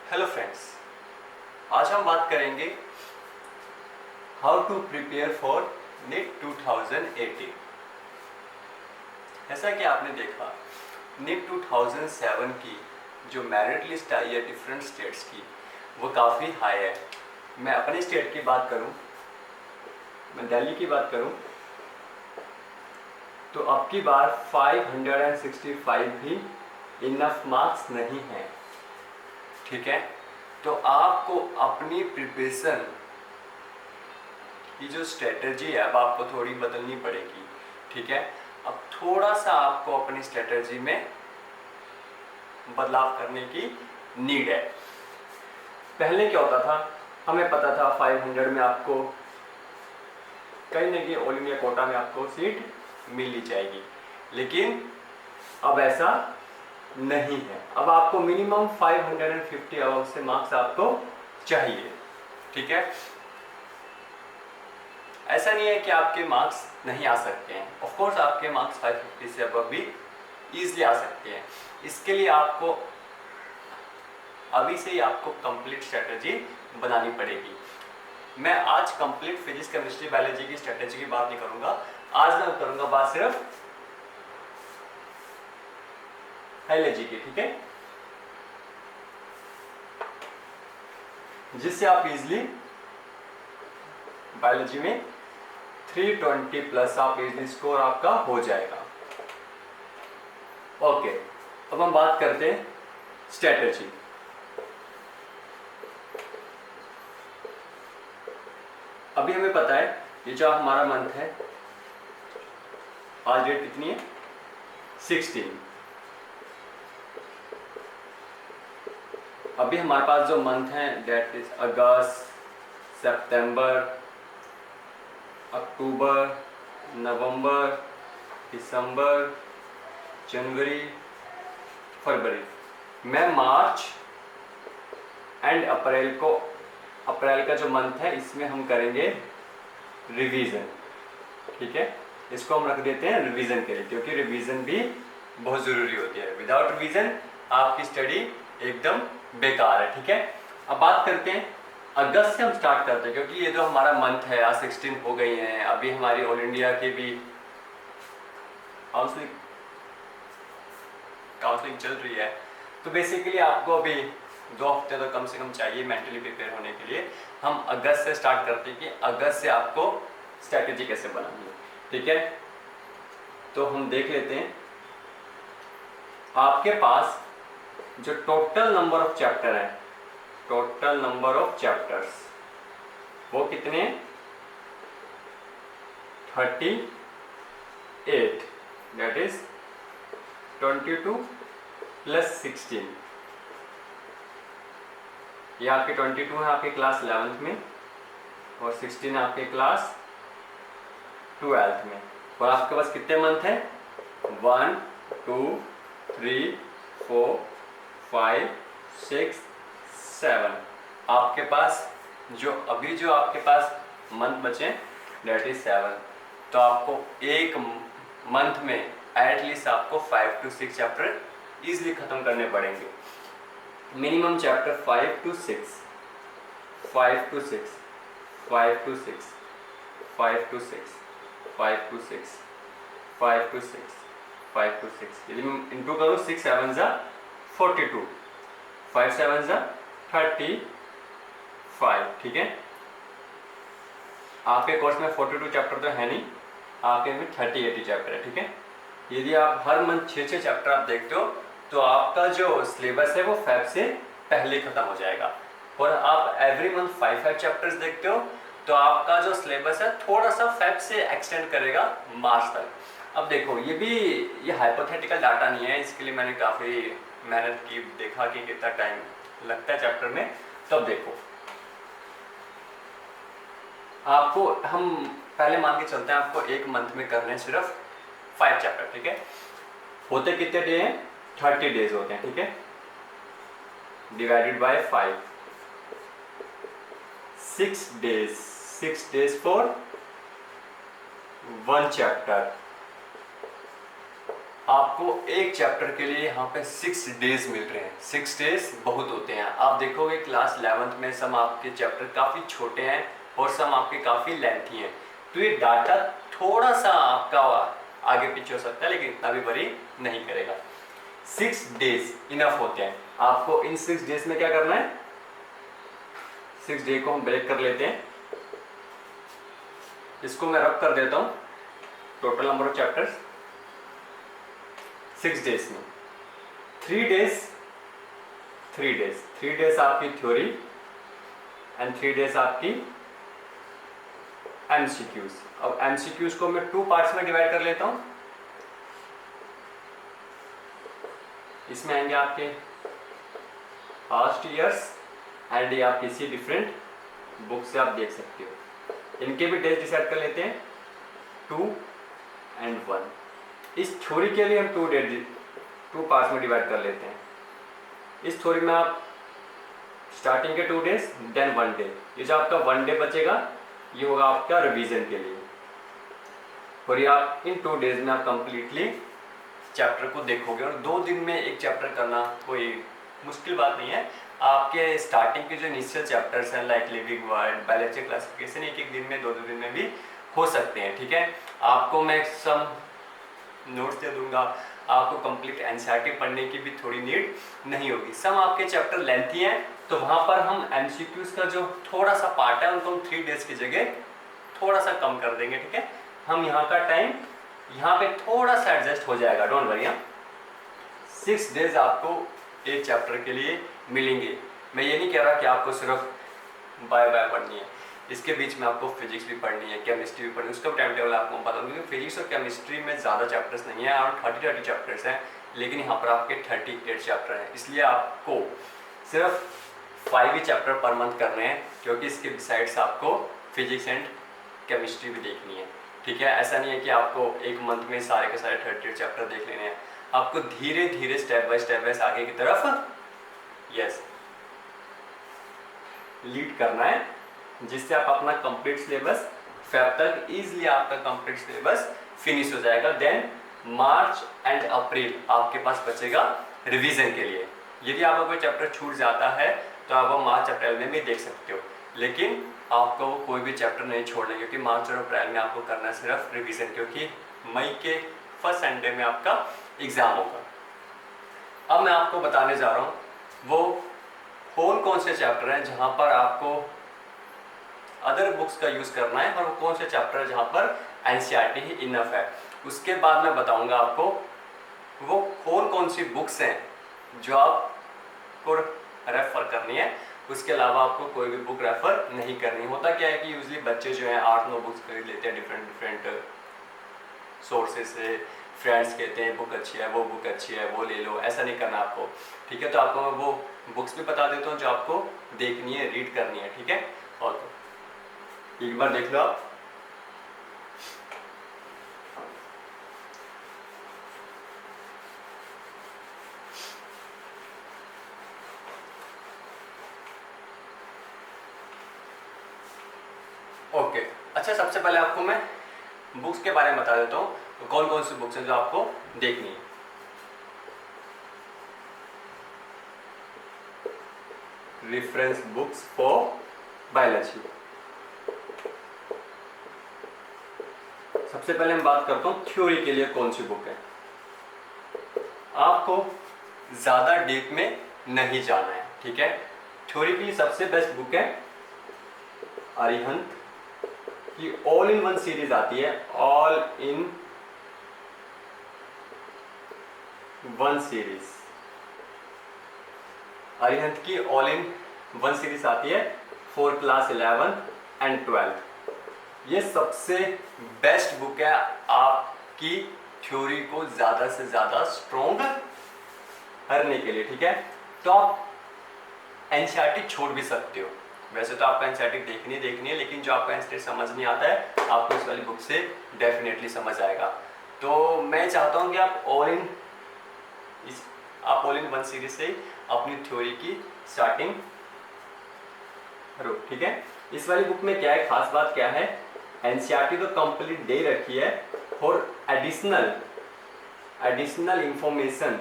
Hello friends, आज हम बात करेंगे how to prepare for NEET 2018। ऐसा कि आपने देखा नीट 2007 की जो मेरिट लिस्ट आई है डिफरेंट स्टेट्स की, वो काफ़ी हाई है। मैं अपने स्टेट की बात करूं, मैं दिल्ली की बात करूं, तो अब की बार 565 भी इनफ मार्क्स नहीं हैं। ठीक है, तो आपको अपनी प्रिपरेशन की जो स्ट्रेटजी है अब आपको थोड़ी बदलनी पड़ेगी। ठीक है, अब थोड़ा सा आपको अपनी स्ट्रेटजी में बदलाव करने की नीड है। पहले क्या होता था, हमें पता था 500 में आपको कहीं ना कहीं ऑल इंडिया कोटा में आपको सीट मिल ही जाएगी, लेकिन अब ऐसा नहीं है। अब आपको मिनिमम 550 अबव से मार्क्स आपको चाहिए। ठीक है, ऐसा नहीं है कि आपके मार्क्स नहीं आ सकते हैं। ऑफ कोर्स आपके मार्क्स 550 से अबव भी इजीली आ सकते हैं। इसके लिए आपको अभी से ही आपको कंप्लीट स्ट्रेटजी बनानी पड़ेगी। मैं आज कंप्लीट फिजिक्स केमिस्ट्री बायोलॉजी की स्ट्रेटजी की बात नहीं करूंगा। आज मैं करूंगा बात सिर्फ बायोलॉजी की। ठीक है, जिससे आप इजीली बायोलॉजी में 320 प्लस आप इजीली स्कोर आपका हो जाएगा। ओके, अब हम बात करते हैं स्ट्रेटजी। अभी हमें पता है ये जो हमारा मंथ है, आज डेट कितनी है, 16। अभी हमारे पास जो मंथ है डेट इज अगस्त, सितंबर, अक्टूबर, नवंबर, दिसंबर, जनवरी, फरवरी। मैं मार्च एंड अप्रैल का जो मंथ है इसमें हम करेंगे रिवीजन। ठीक है, इसको हम रख देते हैं रिवीजन के लिए, क्योंकि रिवीजन भी बहुत ज़रूरी होती है। विदाउट रिवीजन आपकी स्टडी एकदम बेकार है। ठीक है, अब बात करते हैं अगस्त से हम स्टार्ट करते हैं, क्योंकि ये जो हमारा मंथ है आज 16 हो गई हैं। अभी हमारी ऑल इंडिया की भी काउंसलिंग चल रही है, तो बेसिकली आपको अभी 2 हफ्ते तो कम से कम चाहिए मेंटली प्रिपेयर होने के लिए। हम अगस्त से स्टार्ट करते हैं कि अगस्त से आपको स्ट्रैटेजी कैसे बनानी है। ठीक है, तो हम देख लेते हैं आपके पास जो टोटल नंबर ऑफ चैप्टर है, टोटल नंबर ऑफ चैप्टर्स वो कितने, 38। That is 22 plus 16। ये आपके 22 है आपके क्लास 11th में, और 16 है आपके क्लास 12th में। और आपके पास कितने मंथ हैं, 1 2 3 4 5 6 7। आपके पास जो आपके पास मंथ बचे डेट इज 7। तो आपको एक मंथ में एटलीस्ट आपको 5 to 6 चैप्टर इजीली खत्म करने पड़ेंगे। Minimum chapter 5 to 6, 5 to 6, 5 to 6, 5 to 6, 5 to 6, 5 to 6, 5 to 6। यदि मैं इंटू करूँ 6 7 जा 42, 5 7 जा 35। ठीक है, आपके कोर्स में 42 चैप्टर तो है नहीं, आपके में 30-80 चैप्टर है। ठीक है, यदि आप हर मंथ 6-6 चैप्टर आप देखते हो तो आपका जो सिलेबस है वो फेब से पहले खत्म हो जाएगा। और आप एवरी मंथ 5-5 चैप्टर्स देखते हो तो आपका जो सिलेबस है थोड़ा सा फेब से एक्सटेंड करेगा मार्च तक। अब देखो ये हाइपोथेटिकल डाटा नहीं है, इसके लिए मैंने काफ़ी मेहनत की, देखा कि कितना टाइम लगता है चैप्टर में। तो अब देखो आपको हम पहले मान के चलते हैं, आपको एक मंथ में करने सिर्फ 5 चैप्टर। ठीक है, होते कितने डे हैं, 30 डेज होते हैं। ठीक है, divided by 5, 6 days for 1 chapter. आपको एक चैप्टर के लिए यहाँ पे 6 डेज मिल रहे हैं। 6 डेज बहुत होते हैं। आप देखोगे क्लास 11th में सम आपके चैप्टर काफ़ी छोटे हैं और सम आपके काफ़ी लेंथी हैं, तो ये डाटा थोड़ा सा आपका आगे पीछे हो सकता है, लेकिन इतना भी वरी नहीं करेगा। 6 डेज इनफ होते हैं। आपको इन 6 डेज में क्या करना है, 6 डे को हम ब्रेक कर लेते हैं। इसको मैं रब कर देता हूँ। Total number of chapters 6 days में 3 डेज आपकी थ्योरी एंड 3 डेज आपकी एमसीक्यूज। अब एमसीक्यूज को मैं 2 पार्ट्स में डिवाइड कर लेता हूं। इसमें आएंगे आपके पास्ट ईयर्स एंड ये आप किसी डिफरेंट बुक से आप देख सकते हो। इनके भी डेज डिसाइड कर लेते हैं 2 एंड 1। इस थ्योरी के लिए हम 2 पार्ट्स में डिवाइड कर लेते हैं। इस थ्योरी में आप स्टार्टिंग के 2 डेज देन 1 डे, ये जो आपका 1 डे बचेगा ये होगा आपका रिवीजन के लिए। और ये आप इन 2 डेज में आप कंप्लीटली चैप्टर को देखोगे। और 2 दिन में एक चैप्टर करना कोई मुश्किल बात नहीं है। आपके स्टार्टिंग के जो इनिशियल चैप्टर्स हैं like living word, biology classification, एक दिन में 2 दिन में भी हो सकते हैं। ठीक है, आपको मैं सम नोट्स दे दूंगा, आपको कंप्लीट एनसीईआरटी पढ़ने की भी थोड़ी नीड नहीं होगी। सम आपके चैप्टर लेंथी हैं, तो वहाँ पर हम एमसीक्यूज का जो थोड़ा सा पार्ट है उनको हम 3 डेज की जगह थोड़ा सा कम कर देंगे। ठीक है, हम यहाँ का टाइम यहाँ पे थोड़ा सा एडजस्ट हो जाएगा, डोंट वरी। 6 डेज आपको एक चैप्टर के लिए मिलेंगे। मैं ये नहीं कह रहा कि आपको सिर्फ बाय पढ़नी है, इसके बीच में आपको फिजिक्स भी पढ़नी है, केमिस्ट्री भी पढ़नी है, उसका टाइम टेबल आपको बता दूंगा। फिजिक्स और केमिस्ट्री में ज़्यादा चैप्टर्स नहीं है, अराउंड 30 चैप्टर्स हैं, लेकिन यहाँ पर आपके 38 चैप्टर हैं। इसलिए आपको सिर्फ 5 ही चैप्टर पर मंथ करने हैं, क्योंकि इसके बिसाइड्स आपको फिजिक्स एंड केमिस्ट्री भी देखनी है। ठीक है, ऐसा नहीं है कि आपको एक मंथ में सारे के सारे 38 चैप्टर देख लेने हैं। आपको धीरे धीरे स्टेप बाय स्टेप आगे की तरफ लीड करना है, जिससे आप अपना कंप्लीट सिलेबस फेब तक इजीली आपका कंप्लीट सिलेबस फिनिश हो जाएगा। देन मार्च एंड अप्रैल आपके पास बचेगा रिवीजन के लिए। यदि आपका कोई चैप्टर छूट जाता है तो आप वो मार्च अप्रैल में भी देख सकते हो, लेकिन आपको कोई भी चैप्टर नहीं छोड़ना, क्योंकि मार्च और अप्रैल में आपको करना है सिर्फ रिवीजन, क्योंकि मई के फर्स्ट संडे में आपका एग्जाम होगा। अब मैं आपको बताने जा रहा हूँ वो कौन से चैप्टर हैं जहाँ पर आपको अदर बुक्स का यूज़ करना है, और वो कौन से चैप्टर है जहाँ पर एनसीईआरटी ही इनफ है। उसके बाद मैं बताऊंगा आपको वो कौन सी बुक्स हैं जो आपको रेफर करनी है। उसके अलावा आपको कोई भी बुक रेफर नहीं करनी। होता क्या है कि यूजली बच्चे जो हैं 8-9 बुक्स खरीद लेते हैं डिफरेंट सोर्सेज से। फ्रेंड्स कहते हैं बुक अच्छी है, वो बुक अच्छी है, वो ले लो, ऐसा नहीं करना आपको। ठीक है, तो आपको मैं वो बुक्स भी बता देता हूँ जो आपको देखनी है, रीड करनी है। ठीक है, और एक बार देख लो आप। ओके, अच्छा, सबसे पहले आपको मैं बुक्स के बारे में बता देता हूँ तो कौन सी बुक्स हैं जो आपको देखनी है। Reference books for biology. सबसे पहले मैं बात करता हूँ थ्योरी के लिए कौन सी बुक है। आपको ज़्यादा डीप में नहीं जाना है। ठीक है, थ्योरी की सबसे बेस्ट बुक है अरिहंत की ऑल इन वन सीरीज आती है। All in one series, Arihant की ऑल इन वन सीरीज आती है फॉर क्लास 11 एंड 12। ये सबसे बेस्ट बुक है आपकी थ्योरी को ज़्यादा से ज़्यादा स्ट्रॉन्ग करने के लिए। ठीक है, तो आप एनसीईआरटी छोड़ भी सकते हो। वैसे तो आपको एनसीईआरटी देखनी है, लेकिन जो आपको एनसीईआरटी समझ नहीं आता है आपको इस वाली बुक से डेफिनेटली समझ आएगा। तो मैं चाहता हूँ कि आप ऑल इन वन सीरीज से अपनी थ्योरी की स्टार्टिंग करो। ठीक है, इस वाली बुक में क्या है, खास बात क्या है, एनसीईआरटी तो कंप्लीट दे रखी है और एडिशनल एडिशनल इंफॉर्मेशन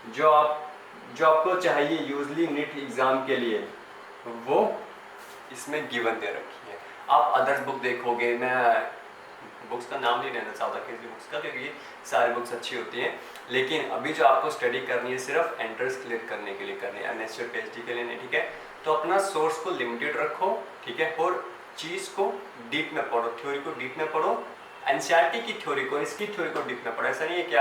जो आपको चाहिए यूजली नीट एग्जाम के लिए, वो इसमें गिवन दे रखी है। आप अदर्स बुक देखोगे, मैं बुक्स का नाम नहीं लेना चाहता किसी बुक्स का, क्योंकि सारी बुक्स अच्छी होती हैं, लेकिन अभी जो आपको स्टडी करनी है सिर्फ एंट्रेंस क्लियर करने के लिए करनी है, एमएससी पीएचडी के लिए नहीं, ठीक है। तो अपना सोर्स को लिमिटेड रखो, ठीक है, और चीज़ को डीप में पढ़ो, थ्योरी को डीप में पढ़ो, एनसीईआरटी की थ्योरी को, इसकी थ्योरी को डीप में पढ़ो। ऐसा नहीं है कि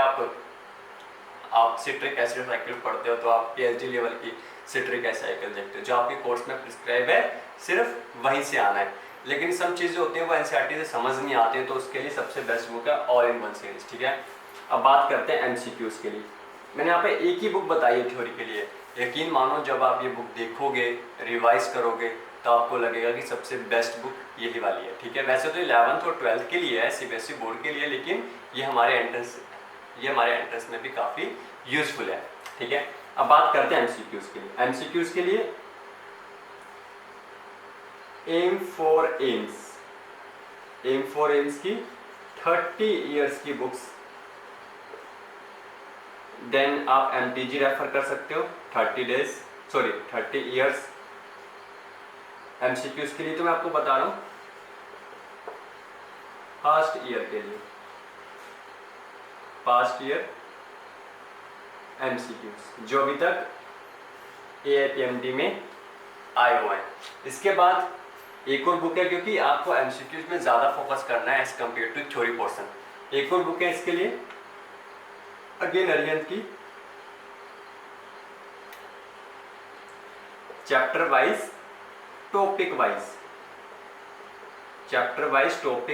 आप सिट्रिक एसिड साइकिल पढ़ते हो तो आप पीएचडी लेवल की सिट्रिक एसिड साइकिल देखते हो, जो आपके कोर्स में प्रिस्क्राइब है सिर्फ वहीं से आना है। लेकिन सब चीज़ें होती हैं वो एनसीईआरटी से समझ नहीं आती है, तो उसके लिए सबसे बेस्ट बुक है ऑल इन वन सीरीज, ठीक है। अब बात करते हैं एमसीक्यूज के लिए। मैंने यहाँ पे एक ही बुक बताई है थ्योरी के लिए, यकीन मानो जब आप ये बुक देखोगे, रिवाइज करोगे, तो आपको लगेगा कि सबसे बेस्ट बुक यही वाली है, ठीक है। वैसे तो 11th और 12th के लिए है, सीबीएसई बोर्ड के लिए, लेकिन ये हमारे एंट्रेंस में भी काफ़ी यूजफुल है, ठीक है। अब बात करते हैं एमसीक्यूज के लिए। एमसीक्यूज के लिए एम फॉर एम्स की 30 इयर्स की बुक्स, देन आप एमटीजी रेफर कर सकते हो 30 इयर्स। एमसीक्यूज के लिए तो मैं आपको बता रहा हूँ पास्ट ईयर एमसीक्यूज जो अभी तक एआईपीएमडी में आए हुए हैं। इसके बाद एक और बुक है, क्योंकि आपको एमसीक्यूज में ज़्यादा फोकस करना है as compare to theory portion. एक और बुक है इसके लिए, अगेन अरिहंत की, chapter wise topic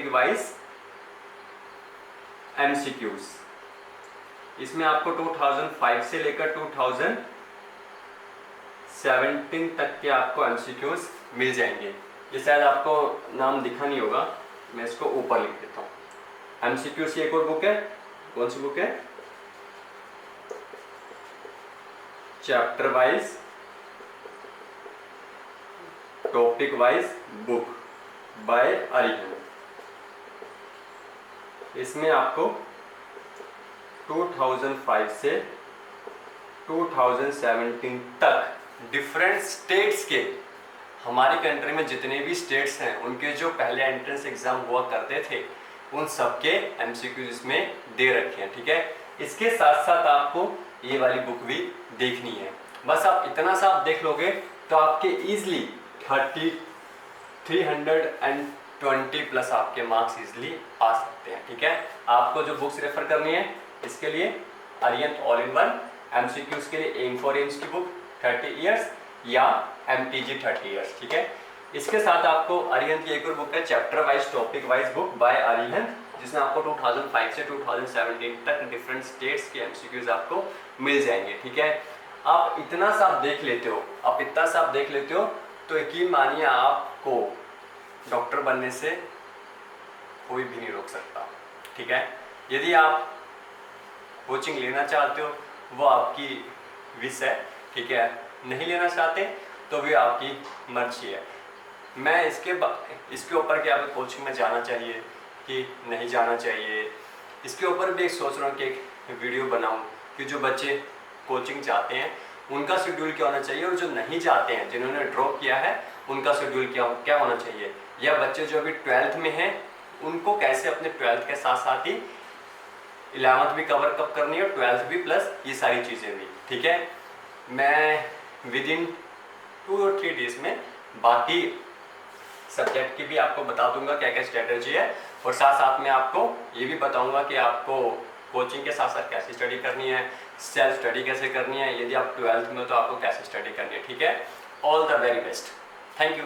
wise MCQs. इसमें आपको 2005 से लेकर 2017 तक के आपको एमसीक्यूज मिल जाएंगे। ये शायद आपको नाम दिखा नहीं होगा, मैं इसको ऊपर लिख देता हूँ। एमसीक्यूज की एक और बुक है, कौन सी बुक है? Chapter wise topic wise book by Arihant. इसमें आपको 2005 से 2017 तक डिफरेंट स्टेट्स के, हमारी कंट्री में जितने भी स्टेट्स हैं उनके जो पहले एंट्रेंस एग्जाम हुआ करते थे उन सबके एमसीक्यूज इसमें दे रखे हैं, ठीक है। इसके साथ साथ आपको ये वाली बुक भी देखनी है। बस आप इतना सा आप देख लोगे तो आपके इजीली 320 प्लस आपके मार्क्स इजीली आ सकते हैं, ठीक है। आपको जो बुक्स रेफर करनी है इसके लिए Arihant all in one, MCQs के लिए एम फॉर एम्स की बुक 30 इयर्स या एमटीजी 30 इयर्स, ठीक है। इसके साथ आपको अरिहंत की एक और बुक है chapter wise topic wise book by Arihant, जिसमें आपको 2005 से 2017 तक डिफरेंट स्टेट्स के एमसीक्यूज आपको मिल जाएंगे, ठीक है। आप इतना सा देख लेते हो तो यकीन मानिए आपको डॉक्टर बनने से कोई भी नहीं रोक सकता, ठीक है। यदि आप कोचिंग लेना चाहते हो वो आपकी विश है, ठीक है। नहीं लेना चाहते तो भी आपकी मर्जी है। मैं इसके ऊपर कि आपको कोचिंग में जाना चाहिए कि नहीं जाना चाहिए, इसके ऊपर भी एक सोच रहा हूँ कि एक वीडियो बनाऊँ कि जो बच्चे कोचिंग जाते हैं उनका शेड्यूल क्या होना चाहिए, और जो नहीं जाते हैं जिन्होंने ड्रॉप किया है उनका शेड्यूल क्या होना चाहिए, या बच्चे जो अभी 12th में हैं उनको कैसे अपने 12th के साथ साथ ही 11th भी कवर कब करनी है और 12th भी प्लस ये सारी चीज़ें भी, ठीक है। मैं विद इन 2 और 3 डेज में बाकी सब्जेक्ट की भी आपको बता दूंगा क्या क्या स्ट्रेटजी है, और साथ साथ में आपको ये भी बताऊंगा कि आपको कोचिंग के साथ साथ कैसे स्टडी करनी है, सेल्फ स्टडी कैसे करनी है, यदि आप 12th में तो आपको कैसे स्टडी करनी है, ठीक है। All the very best, thank you.